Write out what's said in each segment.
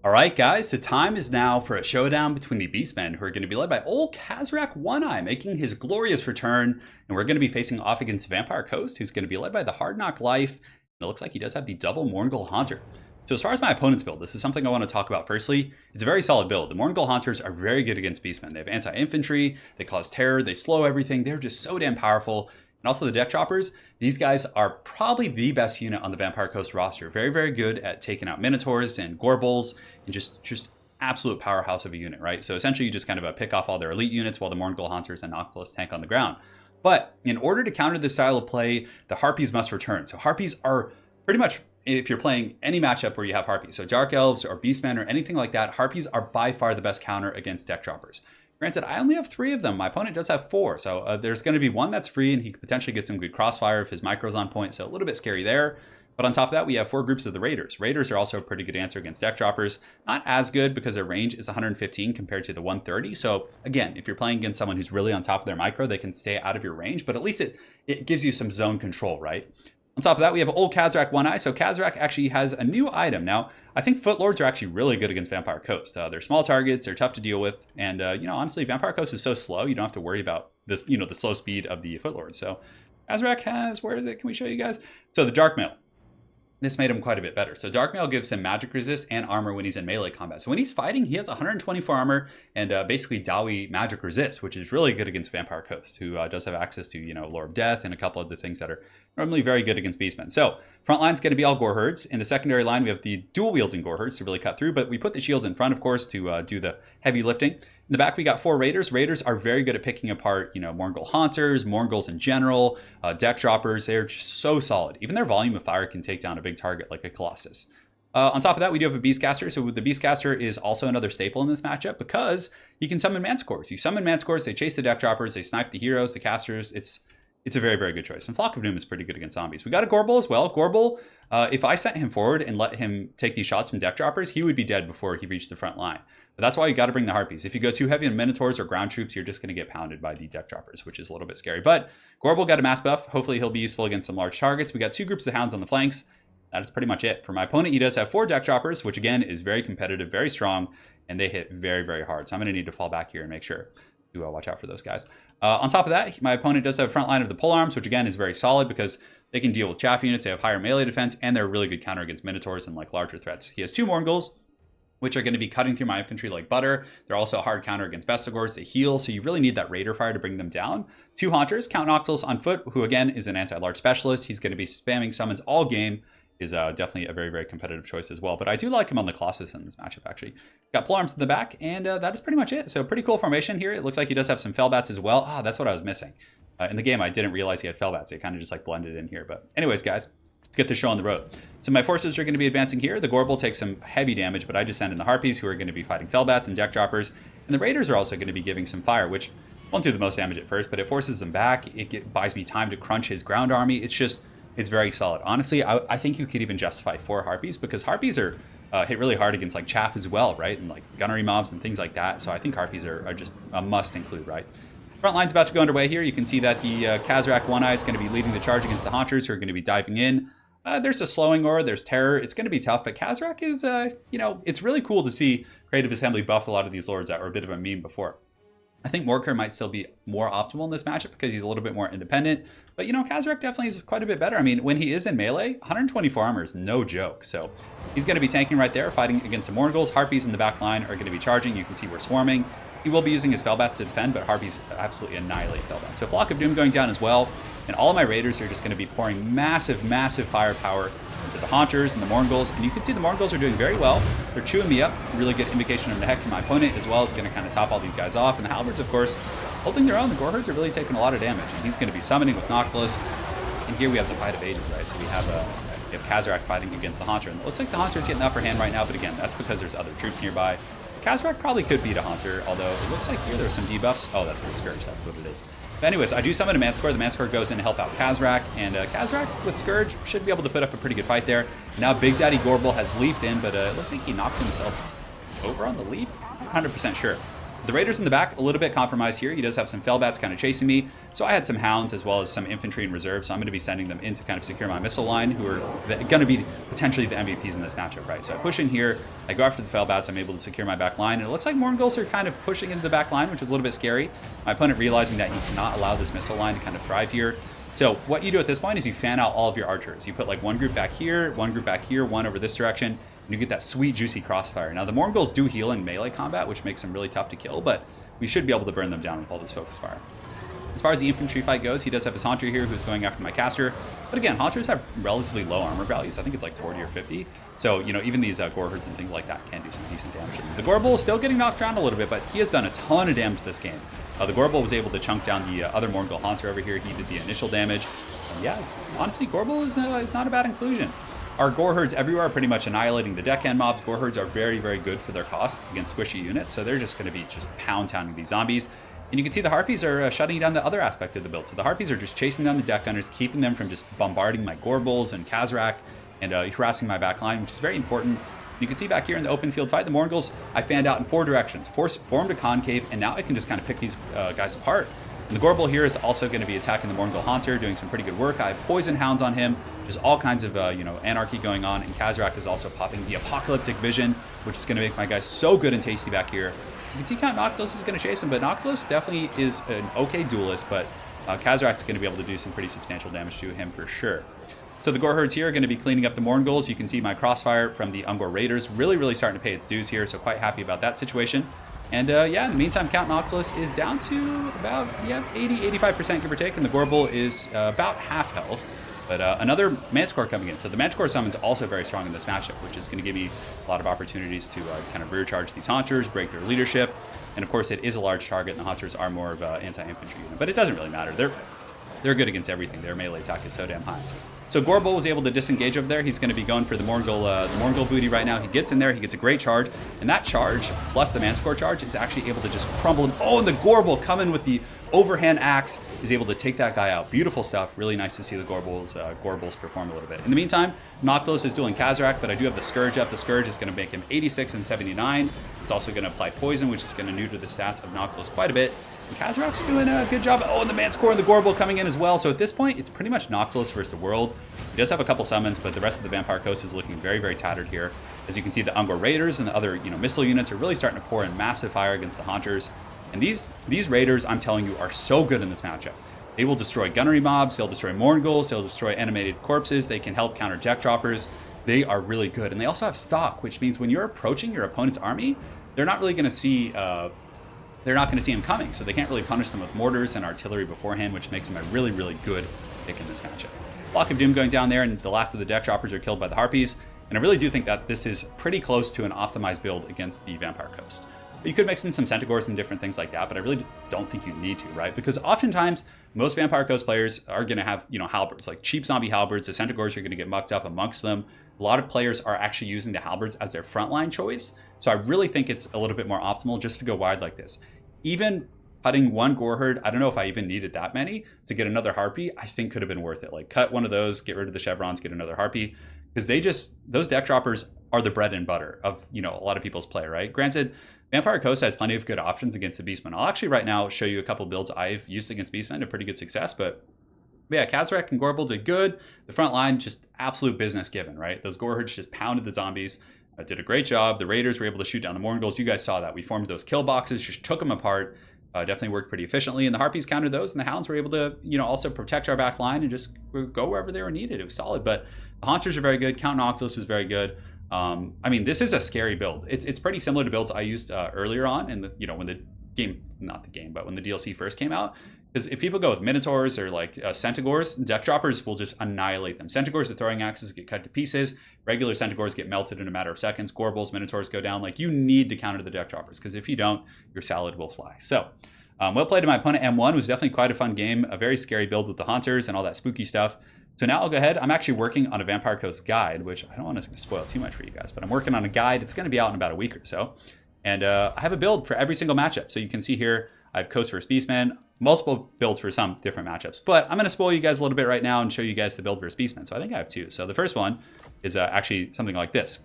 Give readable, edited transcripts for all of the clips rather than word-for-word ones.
Alright guys, the time is now for a showdown between the Beastmen, who are going to be led by old KHAZRAK One-Eye, making his glorious return, and we're going to be facing off against Vampire Coast, who's going to be led by the Hard Knock Life, and it looks like he does have the double Mourngul Haunter. So as far as my opponent's build, this is something I want to talk about firstly. It's a very solid build. The Mourngul Haunters are very good against Beastmen. They have anti-infantry, they cause terror, they slow everything, they're just so damn powerful. And also the Deck Choppers, these guys are probably the best unit on the Vampire Coast roster. Very, very good at taking out Minotaurs and Gorbals, and just absolute powerhouse of a unit, right? So essentially you just kind of pick off all their elite units while the Mourngul Haunters and Noctilus tank on the ground. But in order to counter this style of play, the Harpies must return. So Harpies are pretty much, if you're playing any matchup where you have Harpies, so Dark Elves or Beastmen or anything like that, Harpies are by far the best counter against Deck Choppers. Granted, I only have 3 of them. My opponent does have 4, so there's going to be one that's free, and he could potentially get some good crossfire if his micro's on point, so a little bit scary there. But on top of that, we have 4 groups of the Raiders. Raiders are also a pretty good answer against Deck Choppers. Not as good because their range is 115 compared to the 130. So again, if you're playing against someone who's really on top of their micro, they can stay out of your range, but at least it gives you some zone control, right? On top of that, we have old KHAZRAK One-Eye. So KHAZRAK actually has a new item. Now, I think Footlords are actually really good against Vampire Coast. They're small targets, they're tough to deal with. And, honestly, Vampire Coast is so slow, you don't have to worry about this, the slow speed of the Footlords. So KHAZRAK has, where is it? Can we show you guys? So the Dark Mail. This made him quite a bit better. So Dark Mail gives him magic resist and armor when he's in melee combat. So when he's fighting, he has 124 armor and basically Dowie magic resist, which is really good against Vampire Coast, who does have access to, Lore of Death and a couple of the things that are normally very good against Beastmen. So front line's going to be all Gore Herds. In the secondary line, we have the dual wielding Gore Herds to really cut through, but we put the shields in front, of course, to do the heavy lifting. In the back, we got 4 Raiders. Raiders are very good at picking apart, Mourngul Haunters, Mournguls in general, Deck Choppers. They're just so solid. Even their volume of fire can take down a big target like a Colossus. On top of that, we do have a Beastcaster. So the Beastcaster is also another staple in this matchup because you can summon Mancores. You summon Mancores, they chase the Deck Choppers, they snipe the heroes, the casters. It's a very, very good choice. And Flock of Doom is pretty good against zombies. We got a Gorbel as well. Gorbel, if I sent him forward and let him take these shots from Deck Choppers, he would be dead before he reached the front line. But that's why you got to bring the Harpies. If you go too heavy on Minotaurs or ground troops, you're just going to get pounded by the Deck Choppers, which is a little bit scary. But Gorbel got a mass buff. Hopefully he'll be useful against some large targets. We got 2 groups of Hounds on the flanks. That is pretty much it. For my opponent, he does have 4 Deck Choppers, which again is very competitive, very strong, and they hit very, very hard. So I'm going to need to fall back here and make sure to watch out for those guys. On top of that, my opponent does have a front line of the polearms, which again is very solid because they can deal with chaff units, they have higher melee defense, and they're a really good counter against Minotaurs and like larger threats. He has 2 Mournguls, which are going to be cutting through my infantry like butter. They're also a hard counter against Bestigors. They heal, so you really need that Raider fire to bring them down. 2 Haunters, Count Noctilus on foot, who again is an anti-large specialist. He's going to be spamming summons all game. Is definitely a very, very competitive choice as well. But I do like him on the Colossus in this matchup, actually. Got polearms in the back, and that is pretty much it. So pretty cool formation here. It looks like he does have some Fellbats as well. Ah, that's what I was missing. In the game, I didn't realize he had Fellbats. They kind of just like blended in here. But anyways, guys, let's get the show on the road. So my forces are going to be advancing here. The Gorbel takes some heavy damage, but I just send in the Harpies, who are going to be fighting Fellbats and Deck Choppers. And the Raiders are also going to be giving some fire, which won't do the most damage at first, but it forces them back. It buys me time to crunch his ground army. It's very solid. Honestly, I think you could even justify 4 Harpies because Harpies are hit really hard against like chaff as well, right? And like gunnery mobs and things like that. So I think Harpies are just a must include, right? Front line's about to go underway here. You can see that the KHAZRAK One-Eye is going to be leading the charge against the Haunters, who are going to be diving in. There's a slowing aura, there's terror. It's going to be tough, but KHAZRAK is, it's really cool to see Creative Assembly buff a lot of these lords that were a bit of a meme before. I think Morker might still be more optimal in this matchup because he's a little bit more independent. But, KHAZRAK definitely is quite a bit better. I mean, when he is in melee, 124 armor is no joke. So he's going to be tanking right there, fighting against some Mournguls. Harpies in the back line are going to be charging. You can see we're swarming. He will be using his Fellbats to defend, but Harpies absolutely annihilate Fellbats. So Flock of Doom going down as well. And all of my Raiders are just going to be pouring massive, massive firepower into the Haunters and the Mournguls. And you can see the Mournguls are doing very well. They're chewing me up. Really good indication of the heck from my opponent as well. Is going to kind of top all these guys off. And the Halberds, of course, holding their own. The Gore Herds are really taking a lot of damage. And he's going to be summoning with Noctilus. And here we have the Fight of Ages, right? So we have KHAZRAK fighting against the Haunter. And it looks like the Haunter's getting the upper hand right now. But again, that's because there's other troops nearby. KHAZRAK probably could beat a Haunter, although it looks like here there's some debuffs. Oh, that's the Scourge. That's what it is. But anyways, I do summon a Manticore. The Manticore goes in to help out KHAZRAK, and KHAZRAK with Scourge should be able to put up a pretty good fight there. Now Big Daddy Gorbel has leaped in, but it looks like he knocked himself over on the leap. 100% sure. The Raiders in the back, a little bit compromised here. He does have some Fellbats kind of chasing me. So I had some Hounds as well as some infantry in reserve. So I'm going to be sending them in to kind of secure my missile line, who are going to be potentially the MVPs in this matchup, right? So I push in here, I go after the Fellbats, I'm able to secure my back line. And it looks like Morgul's are kind of pushing into the back line, which is a little bit scary. My opponent realizing that he cannot allow this missile line to kind of thrive here. So what you do at this point is you fan out all of your archers. You put like one group back here, one over this direction, and you get that sweet, juicy crossfire. Now, the Morgul's do heal in melee combat, which makes them really tough to kill, but we should be able to burn them down with all this focus fire. As far as the infantry fight goes, he does have his Haunter here who's going after my caster. But again, Haunters have relatively low armor values. I think it's like 40 or 50. So, you know, even these Gore Herds and things like that can do some decent damage. The Gorbel is still getting knocked around a little bit, but he has done a ton of damage this game. The Gorbel was able to chunk down the other Morgul Haunter over here. He did the initial damage. And yeah, honestly, Gorbel is not a bad inclusion. Our Gore Herds everywhere are pretty much annihilating the deckhand mobs. Gore Herds are very, very good for their cost against squishy units, so they're just going to be just pounding these zombies. And you can see the Harpies are shutting down the other aspect of the build. So the Harpies are just chasing down the deck gunners, keeping them from just bombarding my Gorbels and KHAZRAK and harassing my back line, which is very important. You can see back here in the open field fight, the Morguls, I fanned out in 4 directions, formed a concave, and now I can just kind of pick these guys apart. And the Gorbel here is also going to be attacking the Morgul Haunter, doing some pretty good work. I have Poison Hounds on him. There's all kinds of anarchy going on, and KHAZRAK is also popping the Apocalyptic Vision, which is going to make my guys so good and tasty back here. You can see Count Noctilus is going to chase him, but Noctilus definitely is an okay duelist, but KHAZRAK is going to be able to do some pretty substantial damage to him for sure. So the Gore Herds here are going to be cleaning up the Morguls. You can see my crossfire from the Ungor Raiders really starting to pay its dues here, so quite happy about that situation. And yeah, in the meantime, Count Noctilus is down to about 80-85% give or take, and the Gorbel is about half health. But another Manticore coming in. So the Manticore summon is also very strong in this matchup, which is going to give me a lot of opportunities to kind of rear charge these Haunters, break their leadership. And of course, it is a large target, and the Haunters are more of an anti-infantry unit. But it doesn't really matter. They're good against everything. Their melee attack is so damn high. So Gorbel was able to disengage over there. He's going to be going for the Morgul booty right now. He gets in there. He gets a great charge. And that charge, plus the Manticore charge, is actually able to just crumble him. Oh, and the Gorbel coming with the overhand axe is able to take that guy out. Beautiful stuff. Really nice to see the Gorbels perform a little bit. In the meantime, Noctilus is dueling KHAZRAK, but I do have the Scourge up. The Scourge is going to make him 86 and 79. It's also going to apply poison, which is going to neuter the stats of Noctilus quite a bit. And KHAZRAK's doing a good job. Oh, and the Manticore and the Gorbel coming in as well. So at this point, it's pretty much Noctilus versus the world. He does have a couple summons, but the rest of the Vampire Coast is looking very tattered here. As you can see, the Ungor Raiders and the other missile units are really starting to pour in massive fire against the Haunters. And these Raiders, I'm telling you, are so good in this matchup. They will destroy gunnery mobs, they'll destroy Morguls, they'll destroy animated corpses, they can help counter deck droppers. They are really good. And they also have stock, which means when you're approaching your opponent's army, they're not really going to see him coming, so they can't really punish them with mortars and artillery beforehand, which makes them a really good pick in this matchup. Block of Doom going down there, and the last of the deck droppers are killed by the Harpies. And I really do think that this is pretty close to an optimized build against the Vampire Coast. You could mix in some Centaurs and different things like that, but I really don't think you need to, right? Because oftentimes, most Vampire Coast players are going to have, halberds, like cheap zombie halberds. The Centaurs are going to get mucked up amongst them. A lot of players are actually using the halberds as their frontline choice. So I really think it's a little bit more optimal just to go wide like this. Even cutting one Gore Herd, I don't know if I even needed that many to get another Harpy, I think could have been worth it. Like cut one of those, get rid of the chevrons, get another Harpy. Because those deck droppers are the bread and butter of, a lot of people's play, right? Granted, Vampire Coast has plenty of good options against the Beastmen. I'll actually right now show you a couple builds I've used against Beastmen to pretty good success, but yeah, KHAZRAK and Gorbel did good. The front line, just absolute business given, right? Those Gore Herds just pounded the zombies. Did a great job. The Raiders were able to shoot down the Morguls. You guys saw that. We formed those kill boxes, just took them apart. Definitely worked pretty efficiently. And the Harpies countered those, and the Hounds were able to, also protect our back line and just go wherever they were needed. It was solid. But the Haunters are very good. Count Noctilus is very good. I mean, this is a scary build. It's pretty similar to builds I used earlier on in the, when the game, not the game, but when the DLC first came out. Because if people go with Minotaurs or like Centaurs, deck droppers will just annihilate them. Centaurs with throwing axes get cut to pieces. Regular Centaurs get melted in a matter of seconds. Gorbels, Minotaurs go down. Like, you need to counter the deck droppers, because if you don't, your salad will fly. So, well played to my opponent. M1 was definitely quite a fun game. A very scary build with the Haunters and all that spooky stuff. So now I'll go ahead. I'm actually working on a Vampire Coast guide, which I don't want to spoil too much for you guys, but I'm working on a guide. It's going to be out in about a week or so. And I have a build for every single matchup. So you can see here, I have Coast versus Beastmen, multiple builds for some different matchups. But I'm going to spoil you guys a little bit right now and show you guys the build versus Beastmen. So I think I have two. So the first one is actually something like this.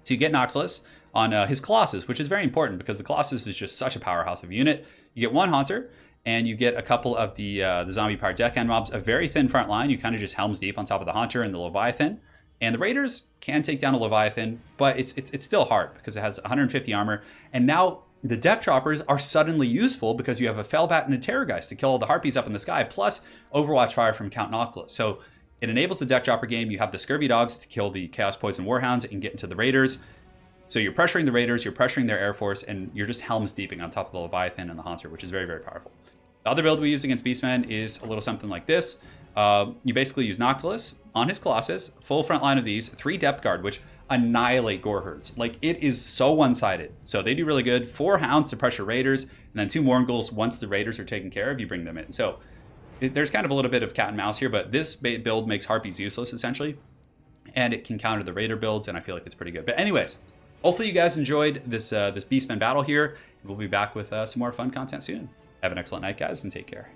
So you get Noxilus. on his Colossus, which is very important because the Colossus is just such a powerhouse of a unit. You get one Haunter, and you get a couple of the zombie-powered deckhand mobs, a very thin front line. You kind of just Helm's Deep on top of the Haunter and the Leviathan. And the Raiders can take down a Leviathan, but it's still hard because it has 150 armor. And now the deck droppers are suddenly useful because you have a Fellbat and a Terrorgeist to kill all the Harpies up in the sky, plus Overwatch Fire from Count Noctilus. So it enables the deck dropper game. You have the Scurvy Dogs to kill the Chaos Poison Warhounds and get into the Raiders. So you're pressuring the Raiders, you're pressuring their Air Force, and you're just Helm's Deeping on top of the Leviathan and the Haunter, which is very, very powerful. The other build we use against Beastmen is a little something like this. You basically use Noctilus on his Colossus, full front line of these, 3 Depth Guard, which annihilate Gore Herds. Like, it is so one-sided. So they do really good. 4 Hounds to pressure Raiders, and then 2 Mourngulls once the Raiders are taken care of, you bring them in. So there's kind of a little bit of cat and mouse here, but this build makes Harpies useless, essentially. And it can counter the Raider builds, and I feel like it's pretty good. But anyways, hopefully you guys enjoyed this Beastmen battle here. We'll be back with some more fun content soon. Have an excellent night, guys, and take care.